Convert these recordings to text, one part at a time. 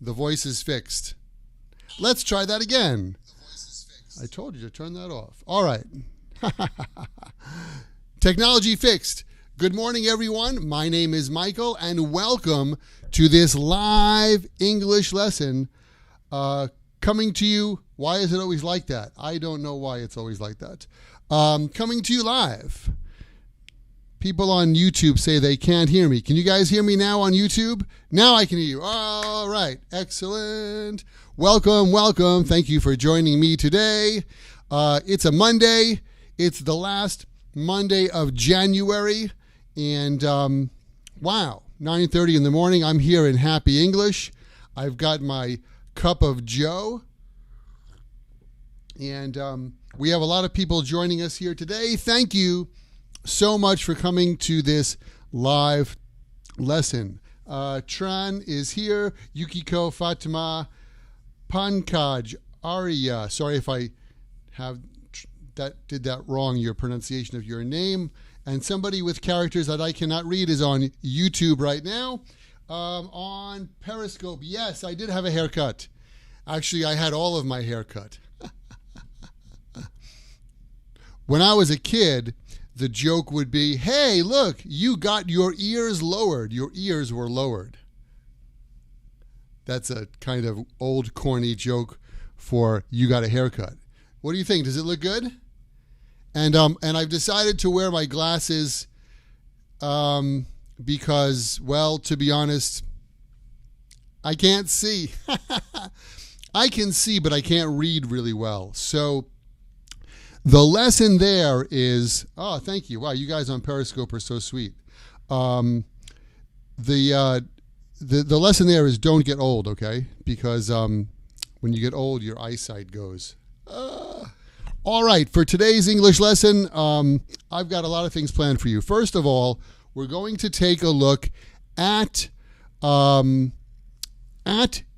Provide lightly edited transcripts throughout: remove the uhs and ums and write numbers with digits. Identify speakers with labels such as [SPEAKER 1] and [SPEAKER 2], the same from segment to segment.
[SPEAKER 1] The voice is fixed. Let's try that again. I told you to turn that off. All right. Technology fixed. Good morning, everyone. My name is Michael, and welcome to this live English lesson coming to you. Why is it always like that? I don't know why it's always like that. Coming to you live. People on YouTube say they can't hear me. Can you guys hear me now on YouTube? Now I can hear you. All right. Excellent. Welcome, welcome. Thank you for joining me today. It's a Monday. It's the last Monday of January. And wow, 9:30 in the morning. I'm here in Happy English. I've got my cup of Joe. And we have a lot of people joining us here today. Thank you so much for coming to this live lesson. Tran is here. Yukiko, Fatima, Pankaj, Arya. Sorry if I did that wrong, your pronunciation of your name. And somebody with characters that I cannot read is on YouTube right now. On Periscope, yes, I did have a haircut. Actually, I had all of my hair cut. When I was a kid, the joke would be, hey, look, you got your ears lowered. Your ears were lowered. That's a kind of old, corny joke for you got a haircut. What do you think? Does it look good? And I've decided to wear my glasses because, well, to be honest, I can't see. I can see, but I can't read really well. So the lesson there is, oh, thank you. Wow, you guys on Periscope are so sweet. The lesson there is don't get old, okay? Because when you get old, your eyesight goes. All right, for today's English lesson, I've got a lot of things planned for you. First of all, we're going to take a look at in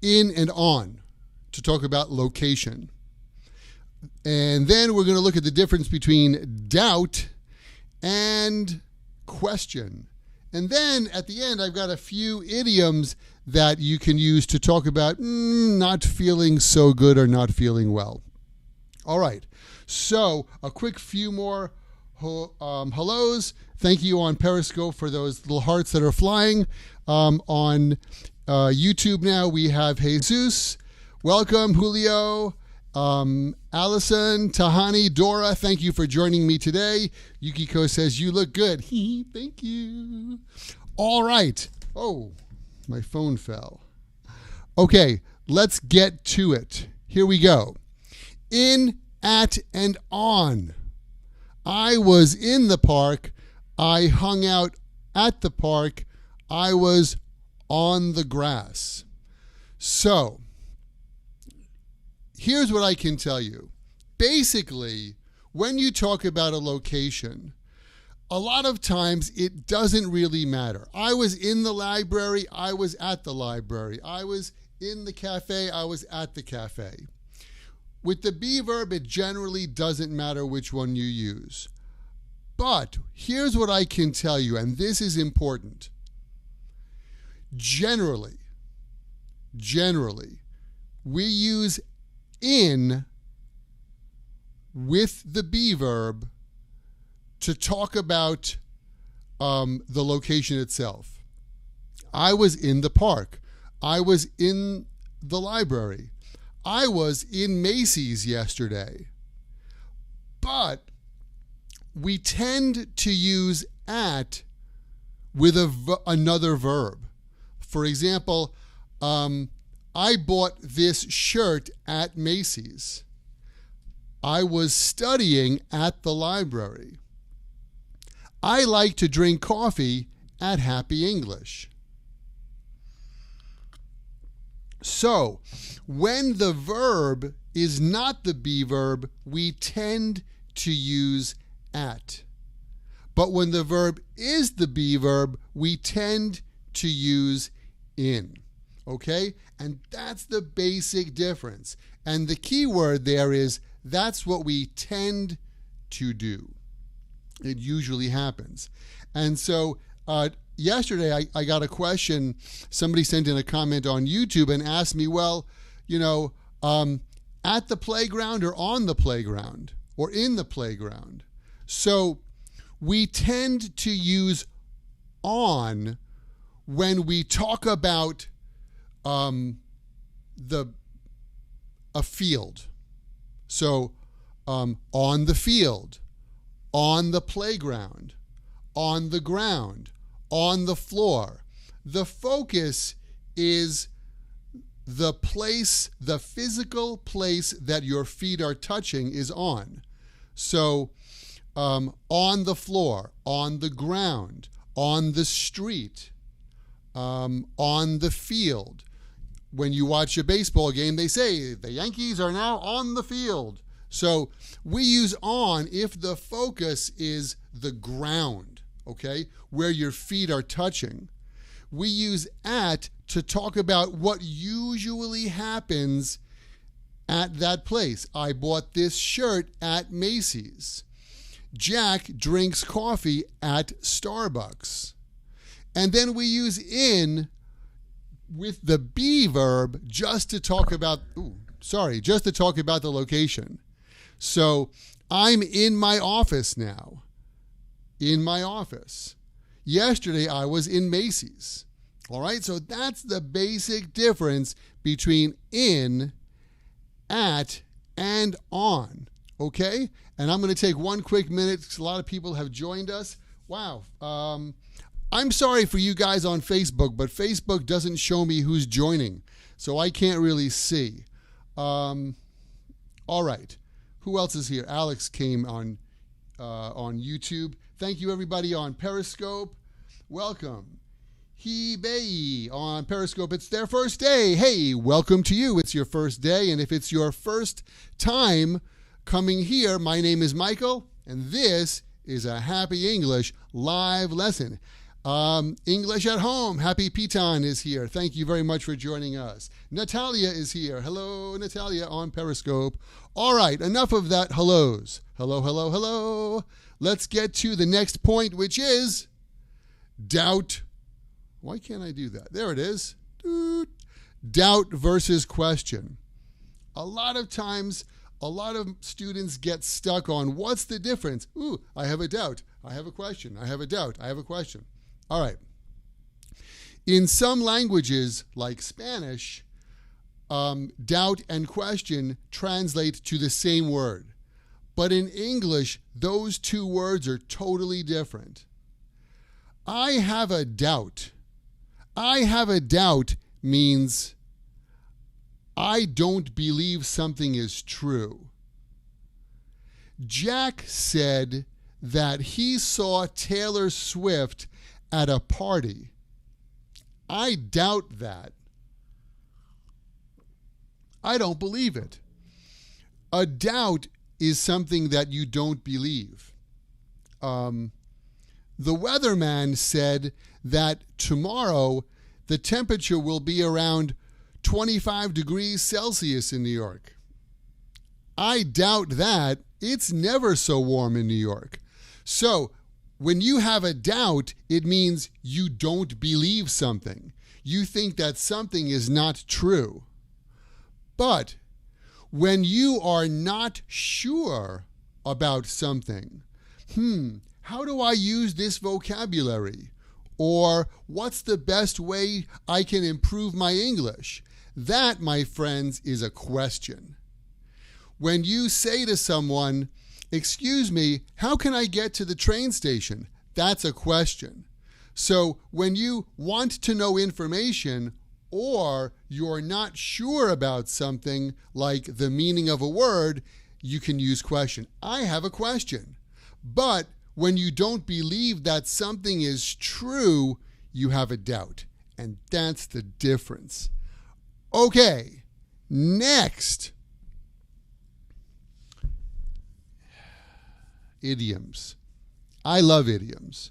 [SPEAKER 1] and on to talk about location. And then we're going to look at the difference between doubt and question. And then at the end, I've got a few idioms that you can use to talk about not feeling so good or not feeling well. All right. So a quick few more hellos. Thank you on Periscope for those little hearts that are flying. On YouTube now, we have Jesus. Welcome, Julio. Allison, Tahani, Dora, thank you for joining me today. Yukiko says, you look good. Thank you. All right. Oh, my phone fell. Okay, let's get to it. Here we go. In, at, and on. I was in the park. I hung out at the park. I was on the grass. So, here's what I can tell you. Basically, when you talk about a location, a lot of times it doesn't really matter. I was in the library, I was at the library. I was in the cafe, I was at the cafe. With the be verb, it generally doesn't matter which one you use. But here's what I can tell you, and this is important. Generally, we use in with the be verb to talk about the location itself. I was in the park. I was in the library. I was in Macy's yesterday. But we tend to use at with another verb. For example, I bought this shirt at Macy's. I was studying at the library. I like to drink coffee at Happy English. So, when the verb is not the be verb, we tend to use at. But when the verb is the be verb, we tend to use in. Okay? And that's the basic difference. And the key word there is that's what we tend to do. It usually happens. And so yesterday I got a question. Somebody sent in a comment on YouTube and asked me, well, at the playground or on the playground or in the playground. So we tend to use on when we talk about a field. So on the field, on the playground, on the ground, on the floor. The focus is the place, the physical place that your feet are touching is on. So on the floor, on the ground, on the street, on the field. When you watch a baseball game, they say the Yankees are now on the field. So we use on if the focus is the ground, okay, where your feet are touching. We use at to talk about what usually happens at that place. I bought this shirt at Macy's. Jack drinks coffee at Starbucks. And then we use in with the be verb just to talk about, just to talk about the location. So I'm in my office now. In my office. Yesterday I was in Macy's. All right, so that's the basic difference between in, at, and on. Okay? And I'm going to take one quick minute because a lot of people have joined us. Wow. I'm sorry for you guys on Facebook, but Facebook doesn't show me who's joining, so I can't really see. All right. Who else is here? Alex came on YouTube. Thank you, everybody on Periscope. Welcome. Hibei on Periscope. It's their first day. Hey, welcome to you. It's your first day, and if it's your first time coming here, my name is Michael, and this is a Happy English live lesson. English at home. Happy Pitan is here. Thank you very much for joining us. Natalia is here. Hello, Natalia on Periscope. All right, enough of that hellos. Hello, hello, hello. Let's get to the next point, which is doubt. Why can't I do that? There it is. Doubt versus question. A lot of times, a lot of students get stuck on what's the difference? Ooh, I have a doubt. I have a question. I have a doubt. I have a question. All right. In some languages, like Spanish, doubt and question translate to the same word. But in English, those two words are totally different. I have a doubt. I have a doubt means I don't believe something is true. Jack said that he saw Taylor Swift at a party. I doubt that. I don't believe it. A doubt is something that you don't believe. The weatherman said that tomorrow the temperature will be around 25 degrees Celsius in New York. I doubt that. It's never so warm in New York. So when you have a doubt, it means you don't believe something. You think that something is not true. But when you are not sure about something, how do I use this vocabulary? Or what's the best way I can improve my English? That, my friends, is a question. When you say to someone, "Excuse me, how can I get to the train station?" That's a question. So when you want to know information or you're not sure about something like the meaning of a word, you can use question. I have a question. But when you don't believe that something is true, you have a doubt. And that's the difference. Okay, next. Idioms. I love idioms.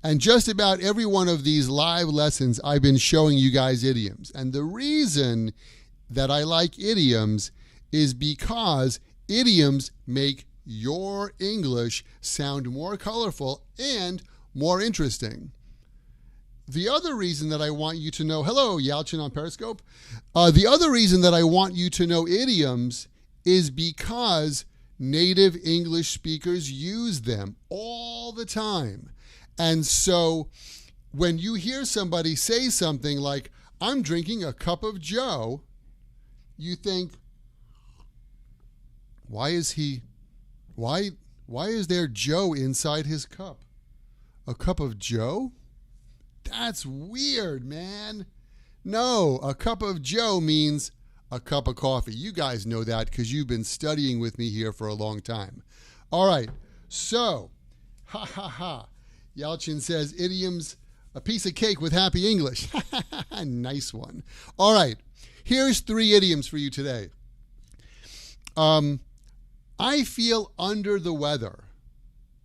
[SPEAKER 1] And just about every one of these live lessons, I've been showing you guys idioms. And the reason that I like idioms is because idioms make your English sound more colorful and more interesting. the other reason that I want you to know, hello, Yalchin on Periscope. The other reason that I want you to know idioms is because native English speakers use them all the time. And so when you hear somebody say something like, I'm drinking a cup of Joe, you think, why is there Joe inside his cup? A cup of Joe? That's weird, man. No, a cup of Joe means a cup of coffee. You guys know that because you've been studying with me here for a long time. All right, so, ha ha ha. Yalchin says, idioms, a piece of cake with happy English. Nice one. All right, here's 3 idioms for you today. I feel under the weather.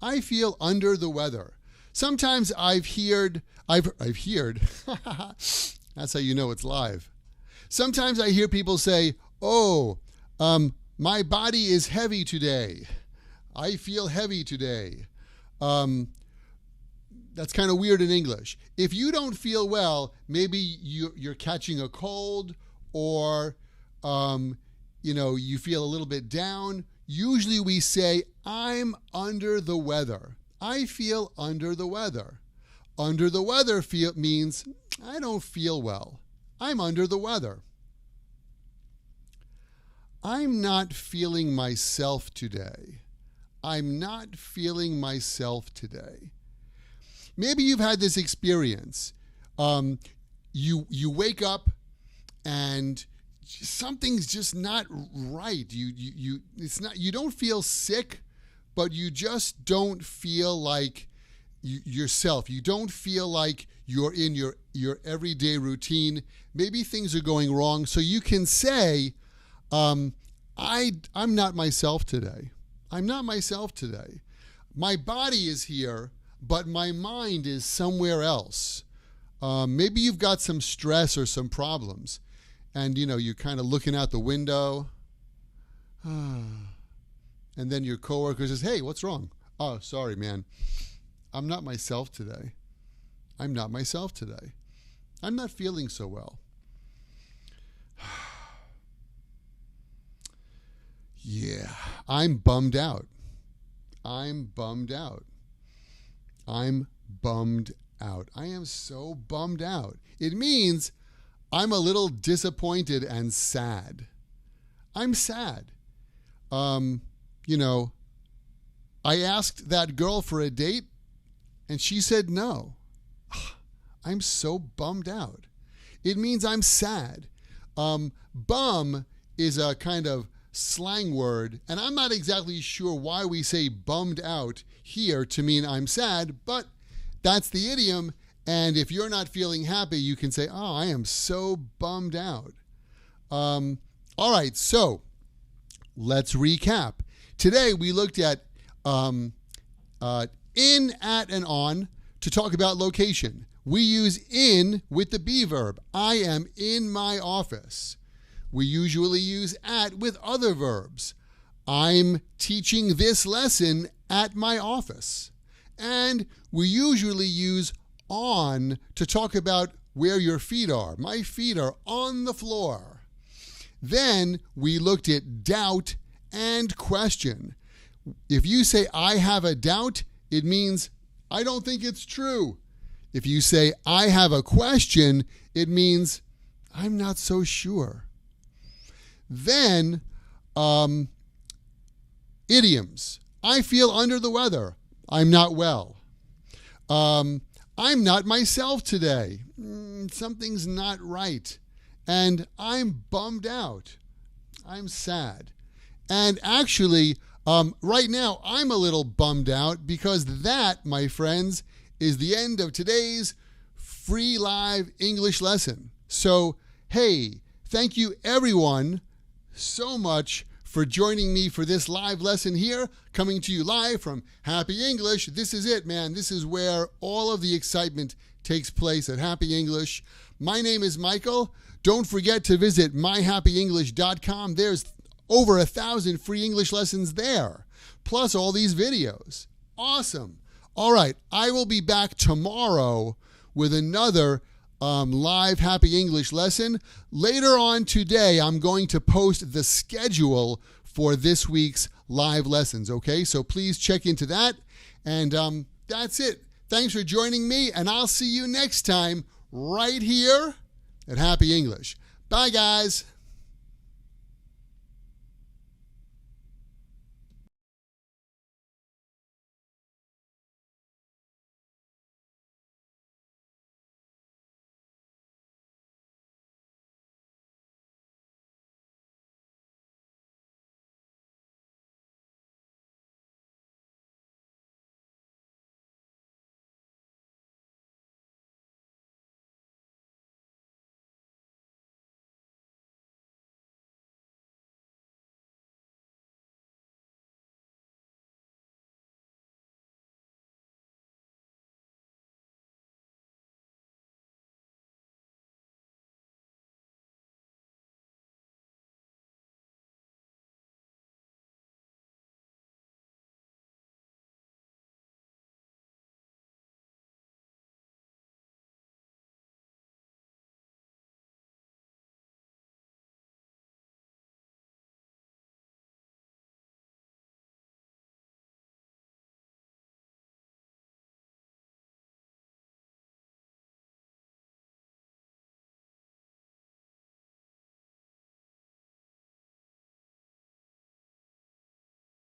[SPEAKER 1] I feel under the weather. Sometimes I've heard, that's how you know it's live. Sometimes I hear people say, oh, my body is heavy today. I feel heavy today. That's kind of weird in English. If you don't feel well, maybe you're catching a cold or, you feel a little bit down. Usually we say, I'm under the weather. I feel under the weather. Under the weather means I don't feel well. I'm under the weather. I'm not feeling myself today. I'm not feeling myself today. Maybe you've had this experience. You wake up and something's just not right. You don't feel sick, but you just don't feel like yourself. You don't feel like you're in your everyday routine. Maybe things are going wrong. So you can say, I'm not myself today. I'm not myself today. My body is here, but my mind is somewhere else. Maybe you've got some stress or some problems. And, you're kind of looking out the window. And then your coworker says, hey, what's wrong? Oh, sorry, man. I'm not myself today. I'm not myself today. I'm not feeling so well. Yeah, I'm bummed out. I'm bummed out. I'm bummed out. I am so bummed out. It means I'm a little disappointed and sad. I'm sad. I asked that girl for a date and she said no. I'm so bummed out. It means I'm sad. Bum is a kind of slang word, and I'm not exactly sure why we say bummed out here to mean I'm sad, but that's the idiom. And if you're not feeling happy, you can say, oh, I am so bummed out. All right, so let's recap. Today we looked at in, at, and on to talk about location. We use in with the be verb. I am in my office. We usually use at with other verbs. I'm teaching this lesson at my office. And we usually use on to talk about where your feet are. My feet are on the floor. Then we looked at doubt and question. If you say, I have a doubt, it means I don't think it's true. If you say, I have a question, it means I'm not so sure. Then, idioms. I feel under the weather. I'm not well. I'm not myself today. Something's not right. And I'm bummed out. I'm sad. And actually, right now, I'm a little bummed out because that, my friends, is the end of today's free live English lesson. So, hey, thank you everyone so much for joining me for this live lesson here, coming to you live from Happy English. This is it, man. This is where all of the excitement takes place at Happy English. My name is Michael. Don't forget to visit myhappyenglish.com. There's over 1,000 free English lessons there, plus all these videos. Awesome. All right, I will be back tomorrow with another live Happy English lesson. Later on today, I'm going to post the schedule for this week's live lessons, okay? So please check into that. And that's it. Thanks for joining me, and I'll see you next time right here at Happy English. Bye, guys.